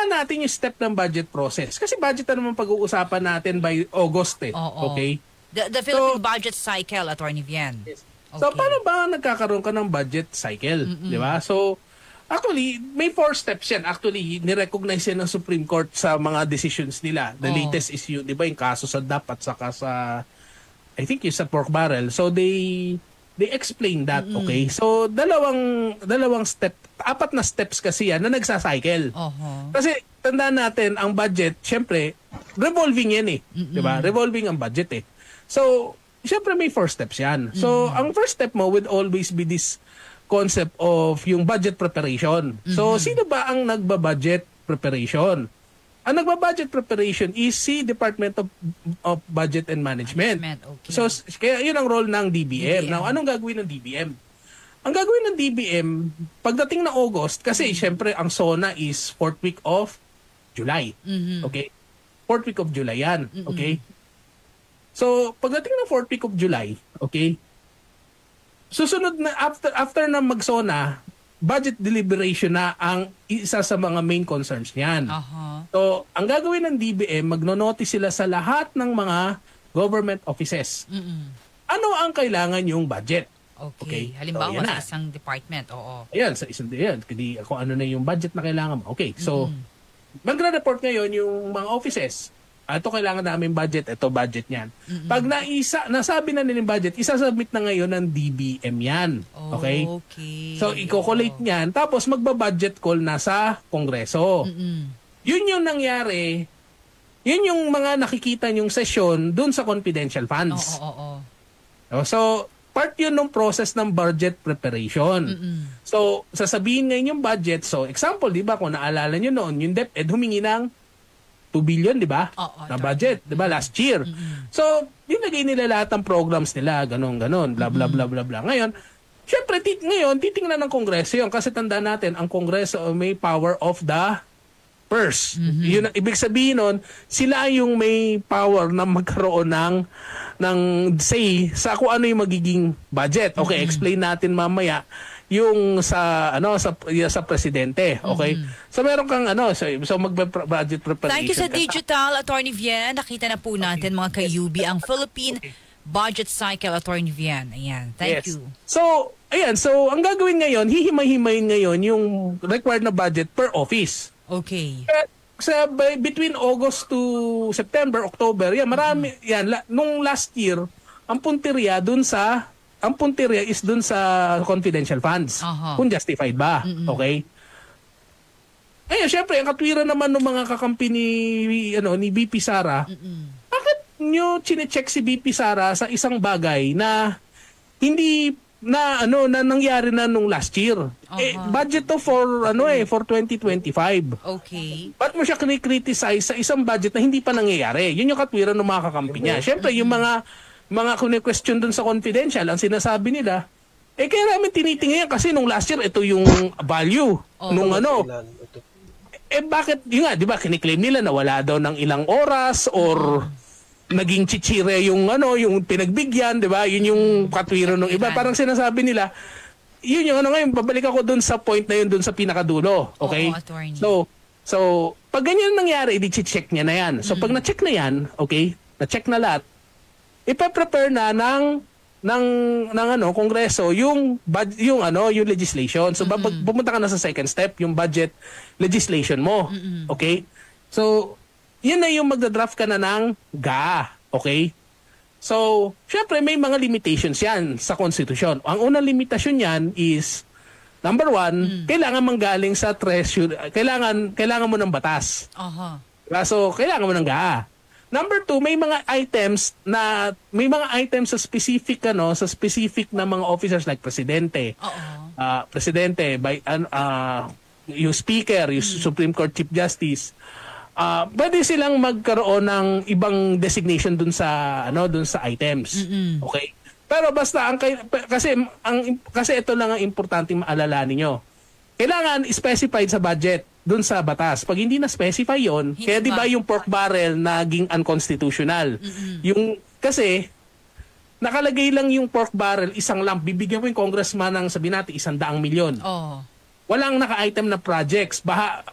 tandaan natin yung step ng budget process. Kasi budget na naman pag-uusapan natin by August eh. Okay? The Philippine budget cycle, Attorney Vian. Yes. So, paano ba nagkakaroon ka ng budget cycle? Di ba? So, actually, may 4 steps yan. Actually, nirecognize yan ng Supreme Court sa mga decisions nila. The latest is yung, di ba, yung kaso sa DAP at saka sa, I think yung sa pork barrel. So, they explain that, okay? So, dalawang step, 4 na steps kasi yan na nagsacycle. Kasi, tandaan natin, ang budget, syempre, revolving yan eh. Diba? Revolving ang budget eh. So, syempre may 4 steps yan. So, ang first step mo would always be this concept of yung budget preparation. So, sino ba ang nagba-budget preparation? Ang nagba-budget preparation is si Department of Budget and Management. Okay. So, kaya yun ang role ng DBM. Now, anong gagawin ng DBM? Ang gagawin ng DBM, pagdating na August, kasi syempre ang SONA is 4th week of July. Okay? 4th week of July yan. Okay? So, pagdating ng 4th week of July, okay, susunod na, after na mag-SONA, budget deliberation na ang isa sa mga main concerns niyan. So, ang gagawin ng DBM, magno-notice sila sa lahat ng mga government offices. Ano ang kailangan yung budget? Okay. Halimbawa, so, sa isang department. Ayan, sa isang yan. Kung ano na yung budget na kailangan mo. Okay, so, magre-report ngayon yung mga offices. Ito kailangan namin budget, ito budget niyan. Pag nasabi na nila yung budget, isasubmit na ngayon ng DBM yan. Okay? So, i-collate niyan, tapos magba-budget call na sa Kongreso. Yun yung nangyari, yun yung mga nakikita nyong sesyon dun sa confidential funds. So, part yun ng process ng budget preparation. So, sasabihin ngayon yung budget. So, example, di ba, kung naalala nyo noon, yung DepEd humingi ng 2 billion, di ba? Na budget, di ba? Last year. So, dinagay nila lahat ng programs nila, ganon, bla, bla, bla, bla, bla. Ngayon, syempre, ngayon, titingnan ng Kongreso yun. Kasi tandaan natin, ang Kongreso may power of the purse. Yun, ibig sabihin nun, sila yung may power na magkaroon ng say sa kung ano yung magiging budget. Okay, explain natin mamaya yung sa presidente, okay? So meron kang so mag-budget preparation. Thank you sa digital, Attorney Vian. Nakita na po natin mga ka-UB ang Philippine Budget Cycle, Attorney Vian. Ayan, thank you. So, ayan, so ang gagawin ngayon, hihimay-himayin ngayon yung required na budget per office. Okay. Between August to September, October, yan, marami, yan, nung last year, ang punteriya is dun sa confidential funds. Kung justified ba. Okay? Ayun, syempre, ang katwiran naman ng mga kakampi ni BP Sara, bakit nyo chinecheck si BP Sara sa isang bagay na hindi na nangyari na nung last year? Budget to for 2025. Okay. Ba't mo siya kini-criticize sa isang budget na hindi pa nangyayari? Yun yung katwiran ng mga kakampi niya. Syempre, yung mga question dun sa confidential, ang sinasabi nila, kaya namin tinitingnan yan kasi nung last year, ito yung value. Bakit, yun nga, di ba, kiniklaim nila na wala daw ng ilang oras or naging chichire yung pinagbigyan, di ba? Yun yung katwiran ng iba. Parang sinasabi nila, yun yung ngayon, babalik ako dun sa point na yun, dun sa pinakadulo. Okay? So, pag ganyan nangyari, i-check niya na yan. So, pag na-check na yan, okay, na-check na lahat, ipa-prepare na ng Kongreso yung legislation. So pumunta ka na sa second step, yung budget legislation mo. Okay? So yun na yung magda-draft ka na ng GA. Okay? So syempre may mga limitations yan sa konstitusyon. Ang unang limitasyon yan is number 1, kailangan manggaling sa treasury, kailangan mo ng batas. So kailangan mo ng GA. Number 2, may mga items sa specific na mga officers like presidente. Presidente by yung speaker, yung Supreme Court Chief Justice. Pwede silang magkaroon ng ibang designation dun sa items. Okay? Pero basta kasi ito lang ang importanteng maalalahanin niyo. Kailangan specified sa budget dun sa batas. Pag hindi na-specify yon, kaya di ba yung pork barrel naging unconstitutional? Kasi nakalagay lang yung pork barrel, isang lump, bibigyan mo yung congressman ng sabi natin 100 milyon. walang naka-item na projects.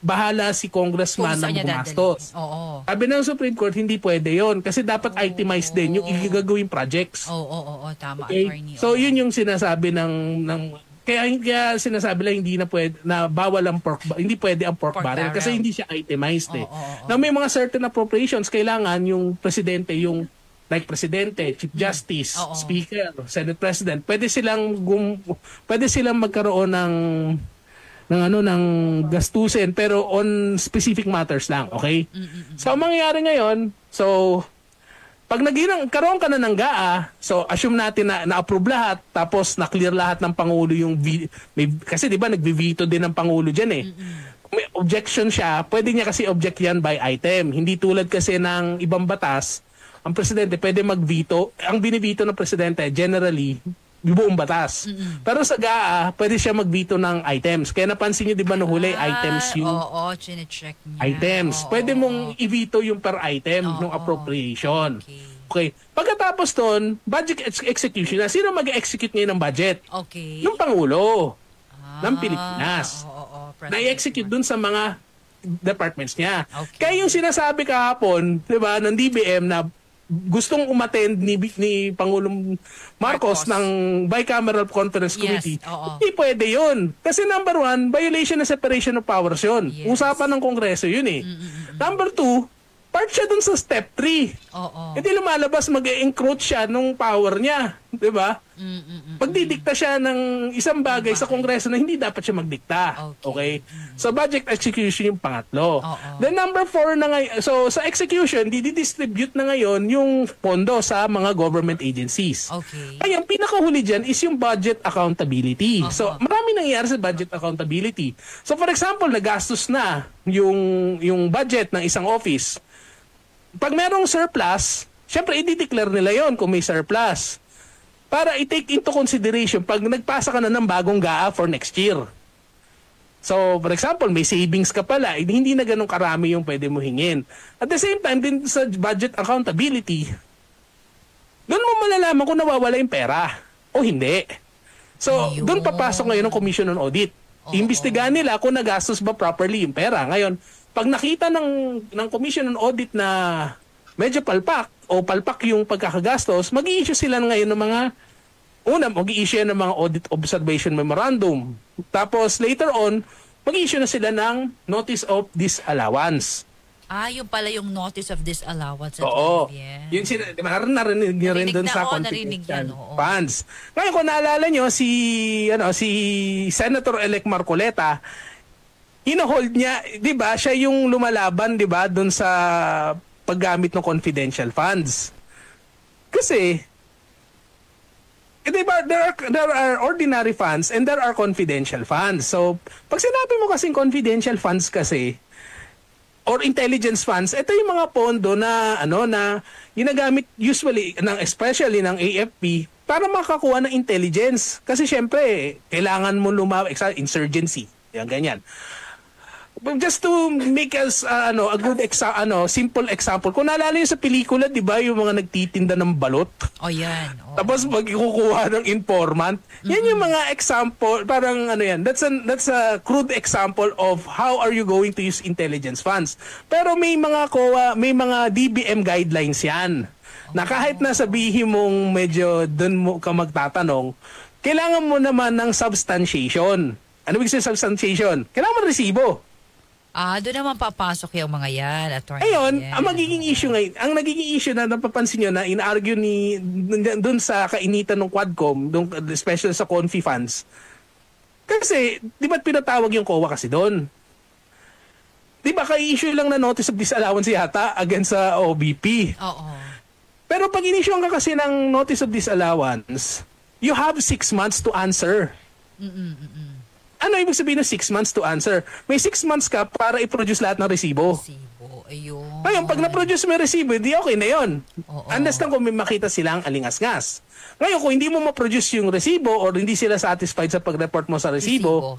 Bahala si congressman Kung saan ng niya gumastos. dadalhin. Oo. Sabi ng Supreme Court, hindi pwede yon kasi dapat itemized din yung igagawing projects. Oo, tama, Okay? attorney. So, Oo. yun yung sinasabi ng kaya sinasabi lang hindi na pwede na bawal ang hindi pwede ang pork barrel kasi hindi siya itemized eh. Na may mga certain appropriations kailangan yung presidente yung like presidente, chief justice, speaker, senate president, pwede silang magkaroon ng gastusin pero on specific matters lang, okay? So ang mangyayari ngayon, pag karoon ka na ng GAA, so assume natin na na-approve lahat, tapos na-clear lahat ng Pangulo yung kasi di ba nagvi-veto din ng Pangulo diyan eh. Kung may objection siya, pwede niya kasi object yan by item. Hindi tulad kasi ng ibang batas, ang presidente pwede mag-veto. Ang binivito ng presidente generally yung buong batas. Pero sa GAA, pwede siya mag-veto ng items. Kaya napansin niyo di ba no huli items yung chine-check niya. items. Pwede mong i-veto yung per item ng appropriation. Okay. Pagkatapos doon, budget execution na. Sino mag-execute ngayon ng budget? Okay. Yung Pangulo ng Pilipinas. Na-execute dun sa mga departments niya. Okay. Kaya yung sinasabi kahapon, di ba, ng DBM na gustong umattend ni Pangulong Marcos ng Bicameral Conference Committee, hindi pwede yun. Kasi number one, violation ng separation of powers yun. Usapan ng Kongreso yun eh. Number two, part siya dun sa step 3. Hindi lumalabas, mag-encroach siya nung power niya. Diba? Pagdidikta siya ng isang bagay sa Kongreso na hindi dapat siya magdikta. Okay? So, budget execution yung pangatlo. Then, number 4 na ngayon, so sa execution, didistribute na ngayon yung pondo sa mga government agencies. Kaya, ang pinakahuli dyan is yung budget accountability. So, marami nangyayari sa budget accountability. So, for example, nagastos na yung budget ng isang office. Pag merong surplus, syempre i-declare nila yon kung may surplus. Para i-take into consideration pag nagpasa ka na ng bagong GAA for next year. So, for example, may savings ka pala, hindi na ganun karami yung pwede mo hingin. At the same time, din sa budget accountability, doon mo malalaman kung nawawala yung pera o hindi. So, doon papasok ngayon ang Commission on Audit. Iimbestigahan nila kung nagastos ba properly yung pera. Ngayon, pag nakita ng Commission on Audit na medyo palpak yung pagkakagastos, mag-i-issue sila ngayon ng mag-i-issue ng mga audit observation memorandum. Tapos later on, mag-i-issue na sila ng notice of disallowance. Yung pala yung notice of disallowance. Oo. Yun narinig niyo rin doon sa confidential funds. Ngayon kung naalala nyo, si Senator-elect Marcoleta, hino-hold niya, 'di ba? Siya yung lumalaban, 'di ba, doon sa paggamit ng confidential funds. Kasi 'di ba, there are ordinary funds and there are confidential funds. So, pag sinabi mo kasing confidential funds kasi or intelligence funds, ito yung mga pondo na na ginagamit usually especially ng AFP para makakuha ng intelligence. Kasi syempre, kailangan mo insurgency. Yan ganyan. Just to make us a good simple example. Kung naalala niyo sa pelikula, 'di ba, yung mga nagtitinda ng balot? Yan. Tapos magkukuha ng informant. Yan yung mga example, parang yan. That's a crude example of how are you going to use intelligence funds. Pero may mga may mga DBM guidelines 'yan. Na kahit na sabihin mong medyo doon mo ka magtatanong, kailangan mo naman ng substantiation. Ano ibig sabihin substantiation? Kailangan mo resibo. Doon naman papasok yung mga yan, attorney. Ayun, ang magiging issue ngayon, ang nagiging issue na napapansin nyo na in-argue doon sa kainitan ng Quadcom, especially sa Confi funds. Kasi, di ba't pinatawag yung COA kasi doon? Di ba ka-issue lang na notice of disallowance yata against sa OBP? Pero pag in-issue ka kasi ng notice of disallowance, you have 6 months to answer. Ano ibig sabihin ng 6 months to answer? May 6 months ka para i-produce lahat ng resibo. Ayun. Ngayon, pag na-produce mo yung resibo, di okay na yun. Unless lang kung may makita silang alingas-ngas. Ngayon, kung hindi mo ma-produce yung resibo or hindi sila satisfied sa pag-report mo sa resibo,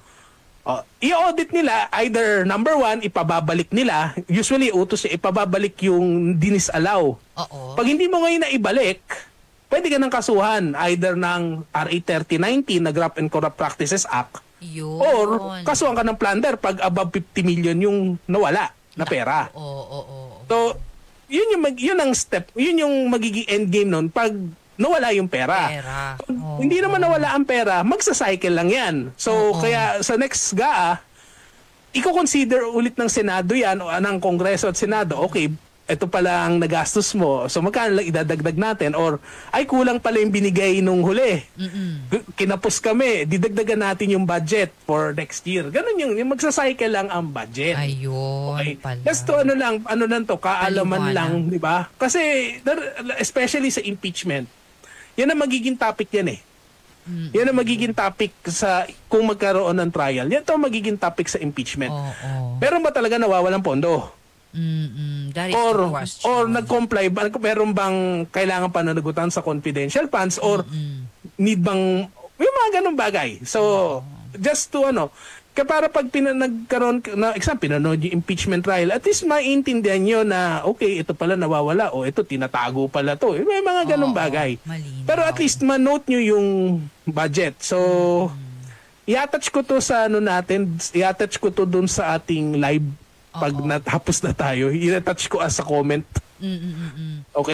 i-audit nila, either number 1, ipababalik nila. Usually, utos ipababalik yung dinisallow. Pag hindi mo ngayon na ibalik, pwede ka ng kasuhan either ng RA 3019 na Graft and Corrupt Practices Act Yun. Or kasuhan ka ng plunder pag above 50 million yung nawala na pera. Oo. So, yun ang step, yun yung magiging end game nun pag nawala yung pera. Pag hindi naman nawala ang pera, magsa-cycle lang yan. So, kaya sa next GAA, i-consider ulit ng Senado yan o ng Kongreso at Senado, okay, ito pala ang nagastos mo. So magkano lang idadagdag natin? Or ay kulang pala yung binigay nung huli. Kinapos kami, didagdagan natin yung budget for next year. Ganun yung magsa-cycle lang ang budget. Ayun pala. Just to ano lang to, kaalaman lang, di ba? Kasi especially sa impeachment, yan ang magiging topic yan eh. Yan ang magiging topic sa kung magkaroon ng trial. Yan to magiging topic sa impeachment. Pero ba talaga nawawalang pondo? That is the question. Or nag-comply ba? Meron bang kailangan pananagutan sa confidential funds? Or need bang yung mga ganong bagay? So, just to para pag nagkaroon na example, pinanood yung impeachment trial, at least maintindihan nyo na, okay, ito pala nawawala, o ito tinatago pala to. May mga ganong bagay. Malinaw. Pero at least manote nyo yung budget. So, i-attach ko to sa i-attach ko to dun sa ating live pag natapos na tayo. I-attach ko as a comment. Okay.